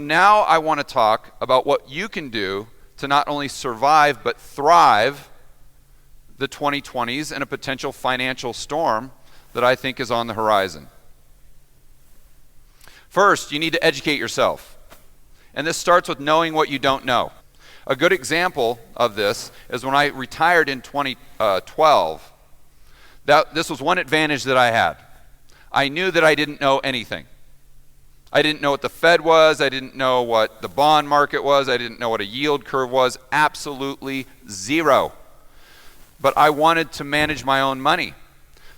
Now I want to talk about what you can do to not only survive but thrive the 2020s and a potential financial storm that I think is on the horizon. First, you need to educate yourself. And this starts with knowing what you don't know. A good example of this is when I retired in 2012. This was one advantage that I had. I knew that I didn't know anything. I didn't know what the Fed was. I didn't know what the bond market was. I didn't know what a yield curve was. Absolutely zero. But I wanted to manage my own money.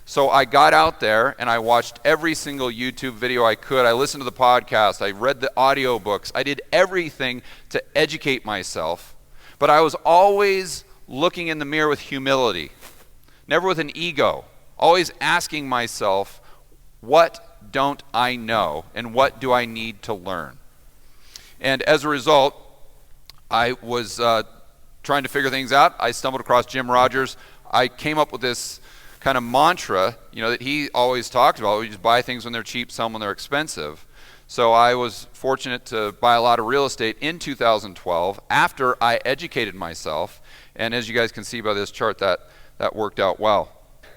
So I got out there and I watched every single YouTube video I could. I listened to the podcast. I read the audio books. I did everything to educate myself. But I was always looking in the mirror with humility, never with an ego. Always asking myself, what don't I know and what do I need to learn? And as a result, I was trying to figure things out. I stumbled across Jim Rogers. I came up with this kind of mantra, that he always talked about. We just buy things when they're cheap, sell them when they're expensive. So I was fortunate to buy a lot of real estate in 2012 after I educated myself. And as you guys can see by this chart, that worked out well.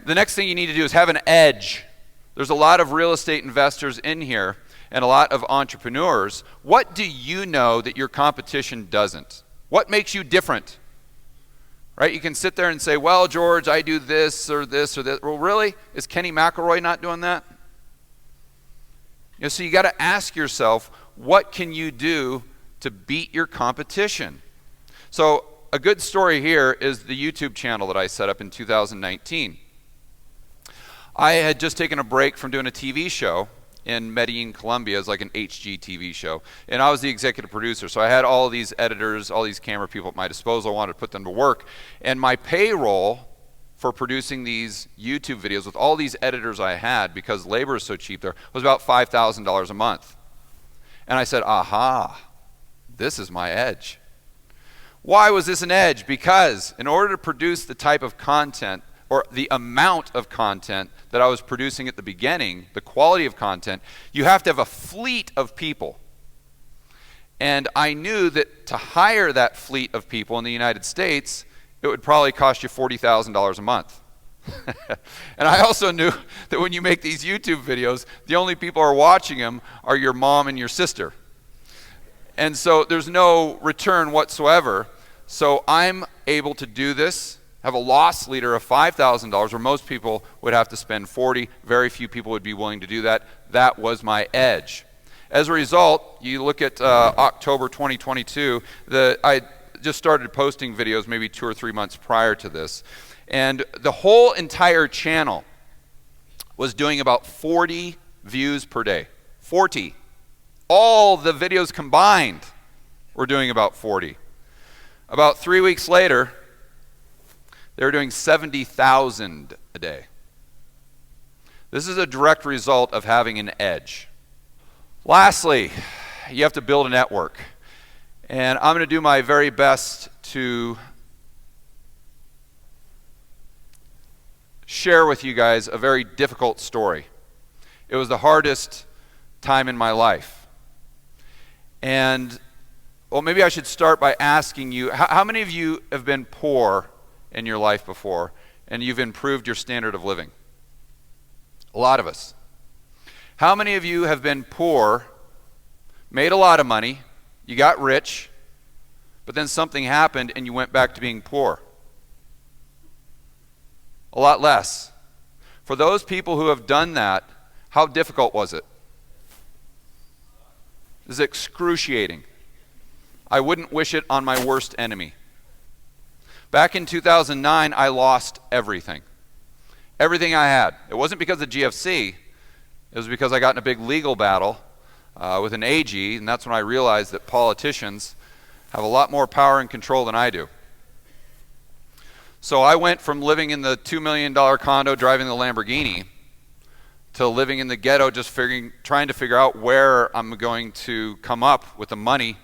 The next thing you need to do is have an edge. There's a lot of real estate investors in here and a lot of entrepreneurs. What do you know that your competition doesn't? What makes you different? Right? You can sit there and say, well, George, I do this or this or this. Well, really? Is Kenny McElroy not doing that? So you got to ask yourself, what can you do to beat your competition? So a good story here is the YouTube channel that I set up in 2019. I had just taken a break from doing a TV show in Medellin, Colombia. As like an HGTV show. And I was the executive producer. So I had all these editors, all these camera people at my disposal. I wanted to put them to work. And my payroll for producing these YouTube videos with all these editors I had, because labor is so cheap there, was about $5,000 a month. And I said, aha, this is my edge. Why was this an edge? Because in order to produce the type of content or the amount of content that I was producing at the beginning, the quality of content, you have to have a fleet of people. And I knew that to hire that fleet of people in the United States, it would probably cost you $40,000 a month. And I also knew that when you make these YouTube videos, the only people who are watching them are your mom and your sister. And so there's no return whatsoever. So I'm able to do this, have a loss leader of $5,000 where most people would have to spend $40,000. Very few people would be willing to do that. That was my edge. As a result, you look at October 2022, I just started posting videos maybe 2 or 3 months prior to this. And the whole entire channel was doing about 40 views per day. 40. All the videos combined were doing about 40. About 3 weeks later, they were doing 70,000 a day. This is a direct result of having an edge. Lastly, you have to build a network. And I'm going to do my very best to share with you guys a very difficult story. It was the hardest time in my life. And, well, maybe I should start by asking you, how many of you have been poor in your life before, and you've improved your standard of living? A lot of us. How many of you have been poor, made a lot of money, you got rich, but then something happened and you went back to being poor? A lot less. For those people who have done that, how difficult was it? It was excruciating. I wouldn't wish it on my worst enemy. Back in 2009, I lost everything. Everything I had. It wasn't because of GFC. It was because I got in a big legal battle with an AG, and that's when I realized that politicians have a lot more power and control than I do. So I went from living in the $2 million condo driving the Lamborghini to living in the ghetto, just trying to figure out where I'm going to come up with the money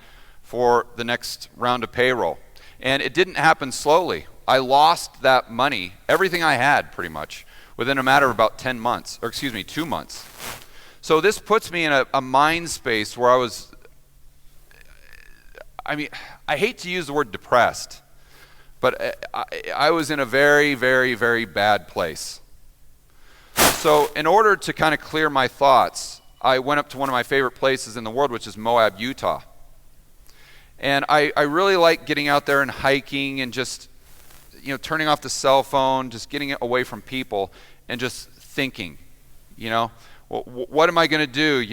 for the next round of payroll. And it didn't happen slowly. I lost that money, everything I had pretty much, within a matter of about 2 months. So this puts me in a mind space where I was I mean, I hate to use the word depressed, but I was in a very, very, very bad place. So in order to kind of clear my thoughts, I went up to one of my favorite places in the world, which is Moab, Utah. And I really like getting out there and hiking and just, turning off the cell phone, just getting it away from people and just thinking, what am I going to do?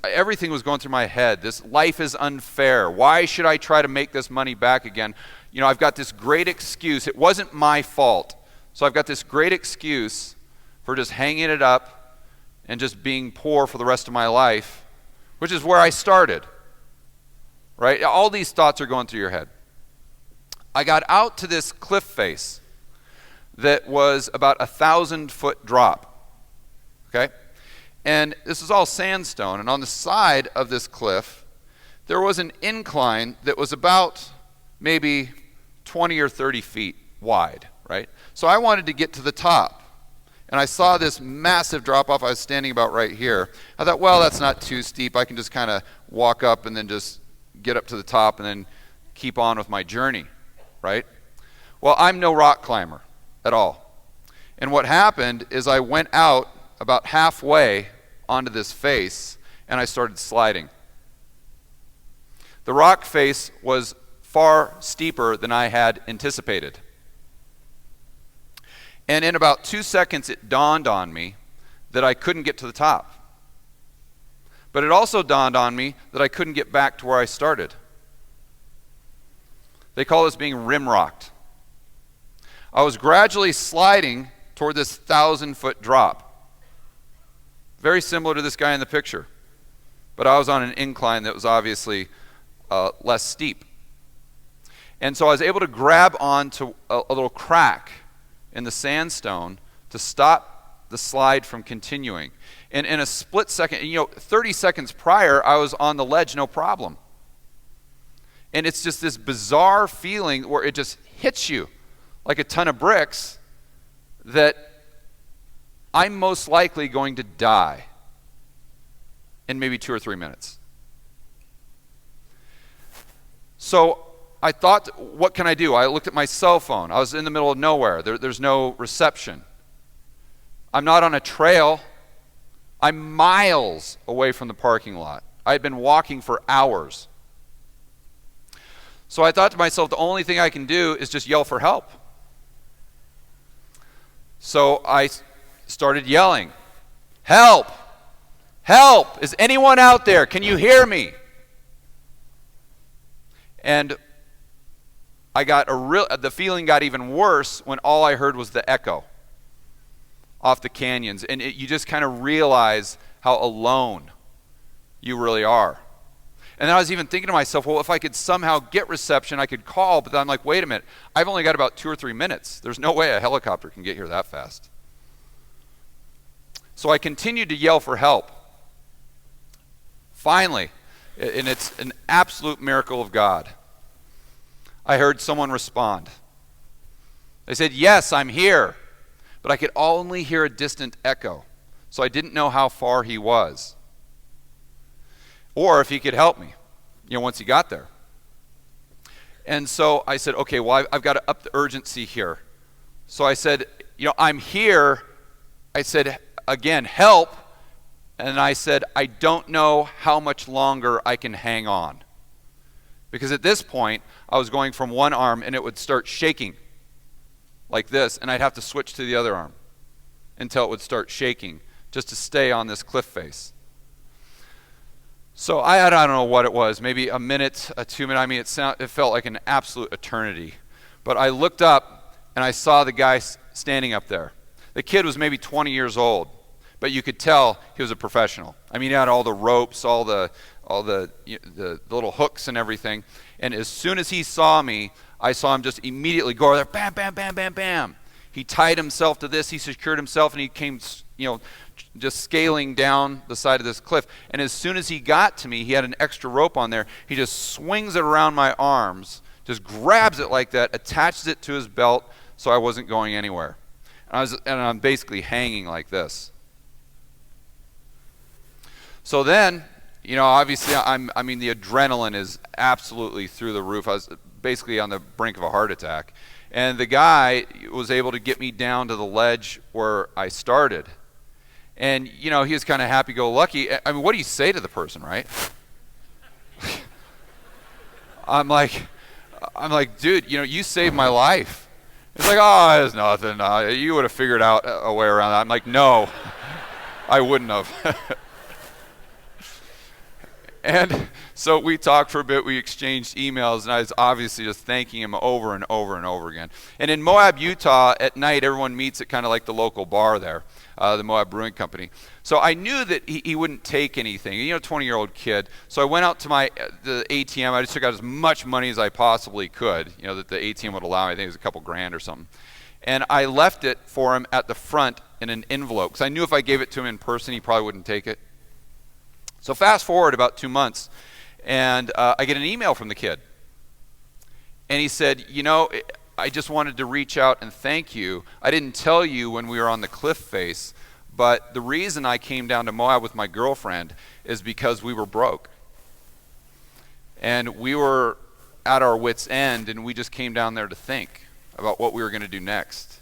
Everything was going through my head. This life is unfair. Why should I try to make this money back again? I've got this great excuse. It wasn't my fault. So I've got this great excuse for just hanging it up and just being poor for the rest of my life, which is where I started, right? All these thoughts are going through your head. I got out to this cliff face that was about 1,000-foot drop, okay? And this is all sandstone, and on the side of this cliff, there was an incline that was about maybe 20 or 30 feet wide, right? So I wanted to get to the top, and I saw this massive drop-off. I was standing about right here. I thought, well, that's not too steep. I can just kind of walk up and then just get up to the top and then keep on with my journey, right? Well, I'm no rock climber at all. And what happened is I went out about halfway onto this face, and I started sliding. The rock face was far steeper than I had anticipated. And in about 2 seconds, it dawned on me that I couldn't get to the top. But it also dawned on me that I couldn't get back to where I started. They call this being rim-rocked. I was gradually sliding toward this 1,000-foot drop. Very similar to this guy in the picture. But I was on an incline that was obviously less steep. And so I was able to grab onto a little crack in the sandstone to stop the slide from continuing. And in a split second, 30 seconds prior, I was on the ledge, no problem. And it's just this bizarre feeling where it just hits you like a ton of bricks that I'm most likely going to die in maybe 2 or 3 minutes. So I thought, what can I do? I looked at my cell phone. I was in the middle of nowhere. There's no reception. I'm not on a trail. I'm miles away from the parking lot. I had been walking for hours. So I thought to myself, the only thing I can do is just yell for help. So I started yelling, "Help! Help! Is anyone out there? Can you hear me?" And the feeling got even worse when all I heard was the echo off the canyons. And you just kind of realize how alone you really are. And then I was even thinking to myself, well, if I could somehow get reception, I could call. But then I'm like, wait a minute. I've only got about 2 or 3 minutes. There's no way a helicopter can get here that fast. So I continued to yell for help. Finally, and it's an absolute miracle of God, I heard someone respond. They said, "Yes, I'm here." But I could only hear a distant echo. So I didn't know how far he was, or if he could help me, once he got there. And so I said, okay, well, I've got to up the urgency here. So I said, I'm here. I said, again, help. And I said, I don't know how much longer I can hang on. Because at this point, I was going from one arm and it would start shaking like this, and I'd have to switch to the other arm until it would start shaking just to stay on this cliff face. So I don't know what it was, maybe a minute, 2 minutes. I mean, it felt like an absolute eternity. But I looked up and I saw the guy standing up there. The kid was maybe 20 years old, but you could tell he was a professional. I mean, he had all the ropes, all the little hooks and everything. And as soon as he saw me, I saw him just immediately go over there, bam, bam, bam, bam, bam. He tied himself to this, he secured himself, and he came, just scaling down the side of this cliff. And as soon as he got to me, he had an extra rope on there. He just swings it around my arms, just grabs it like that, attaches it to his belt so I wasn't going anywhere. And I'm basically hanging like this. So then obviously I mean the adrenaline is absolutely through the roof. I was basically on the brink of a heart attack. And the guy was able to get me down to the ledge where I started. And, he was kind of happy-go-lucky. I mean, what do you say to the person, right? I'm like, dude, you saved my life. It's like, oh, it's nothing. You would have figured out a way around that. I'm like, no, I wouldn't have. And so we talked for a bit, we exchanged emails, and I was obviously just thanking him over and over and over again. And in Moab, Utah, at night, everyone meets at kind of like the local bar there, the Moab Brewing Company. So I knew that he wouldn't take anything, 20-year-old kid. So I went out to the ATM. I just took out as much money as I possibly could, that the ATM would allow me. I think it was a couple grand or something. And I left it for him at the front in an envelope, because I knew if I gave it to him in person, he probably wouldn't take it. So fast forward about 2 months, and I get an email from the kid. And he said, I just wanted to reach out and thank you. I didn't tell you when we were on the cliff face, but the reason I came down to Moab with my girlfriend is because we were broke. And we were at our wits' end, and we just came down there to think about what we were going to do next.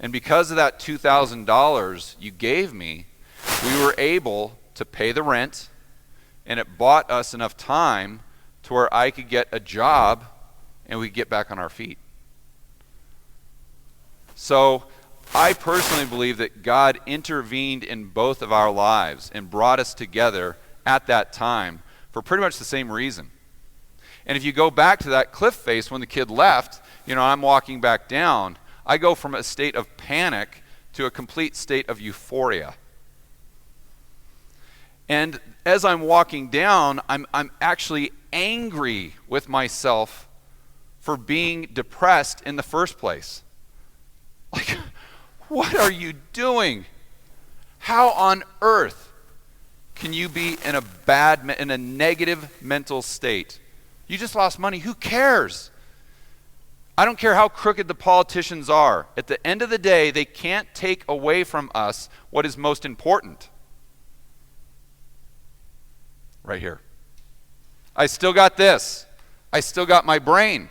And because of that $2,000 you gave me, we were able to pay the rent, and it bought us enough time to where I could get a job and we could get back on our feet. So I personally believe that God intervened in both of our lives and brought us together at that time for pretty much the same reason. And if you go back to that cliff face when the kid left, I'm walking back down, I go from a state of panic to a complete state of euphoria. And as I'm walking down, I'm actually angry with myself for being depressed in the first place. Like, what are you doing? How on earth can you be in a negative mental state? You just lost money. Who cares? I don't care how crooked the politicians are. At the end of the day, they can't take away from us what is most important. Right here. I still got this. I still got my brain.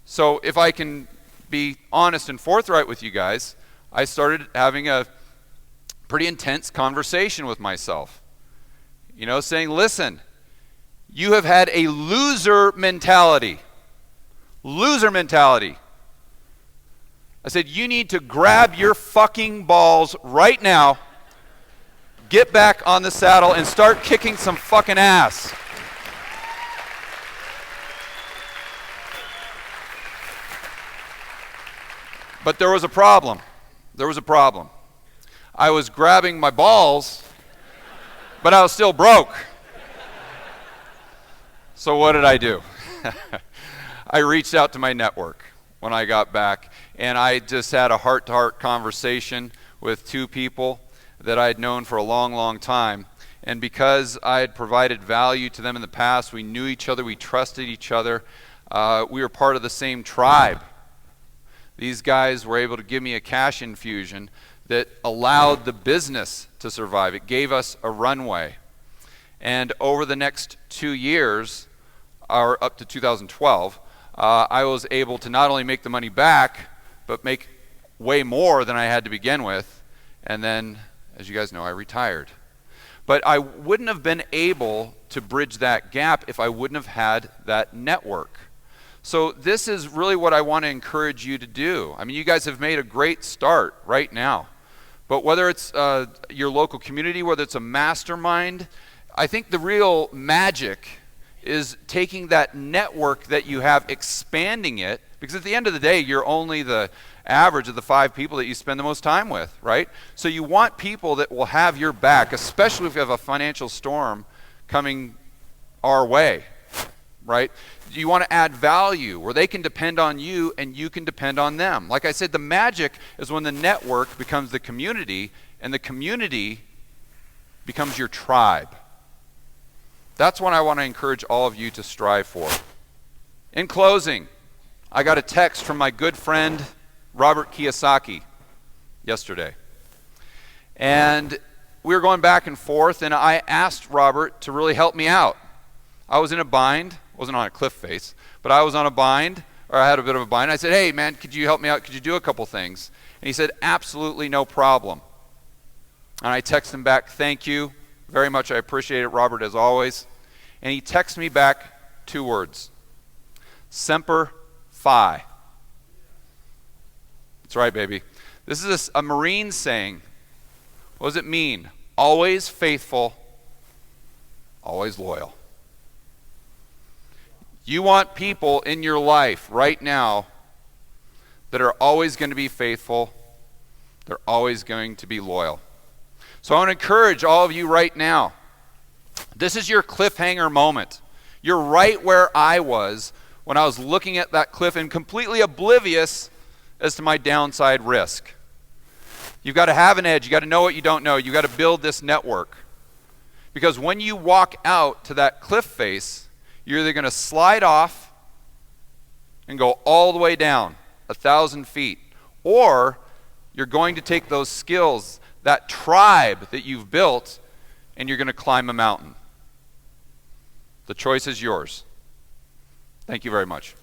So if I can be honest and forthright with you guys, I started having a pretty intense conversation with myself. Saying, listen, you have had a loser mentality. Loser mentality. I said, you need to grab your fucking balls right now, get back on the saddle, and start kicking some fucking ass. But there was a problem. I was grabbing my balls, but I was still broke. So what did I do? I reached out to my network when I got back, and I just had a heart-to-heart conversation with two people that I had known for a long, long time. And because I had provided value to them in the past, we knew each other, we trusted each other, we were part of the same tribe. These guys were able to give me a cash infusion that allowed the business to survive. It gave us a runway. And over the next 2 years, or up to 2012, I was able to not only make the money back, but make way more than I had to begin with. And then, as you guys know, I retired. But I wouldn't have been able to bridge that gap if I wouldn't have had that network. So this is really what I want to encourage you to do. I mean, you guys have made a great start right now. But whether it's your local community, whether it's a mastermind, I think the real magic is taking that network that you have, expanding it, because at the end of the day, you're only the average of the 5 people that you spend the most time with, right? So you want people that will have your back, especially if you have a financial storm coming our way, right? You want to add value where they can depend on you and you can depend on them. Like I said, the magic is when the network becomes the community and the community becomes your tribe. That's what I want to encourage all of you to strive for. In closing, I got a text from my good friend Robert Kiyosaki yesterday. And we were going back and forth, and I asked Robert to really help me out. I was in a bind. Wasn't on a cliff face, but I was on a bind, or I had a bit of a bind. I said, hey, man, could you help me out? Could you do a couple things? And he said, absolutely no problem. And I texted him back, thank you very much. I appreciate it, Robert, as always. And he texted me back 2 words, Semper Fi. That's right, baby. This is a Marine saying. What does it mean? Always faithful, always loyal. You want people in your life right now that are always going to be faithful, they're always going to be loyal. So I want to encourage all of you right now. This is your cliffhanger moment. You're right where I was when I was looking at that cliff and completely oblivious as to my downside risk. You've got to have an edge. You've got to know what you don't know. You've got to build this network. Because when you walk out to that cliff face, you're either going to slide off and go all the way down 1,000 feet, or you're going to take those skills, that tribe that you've built, and you're going to climb a mountain. The choice is yours. Thank you very much.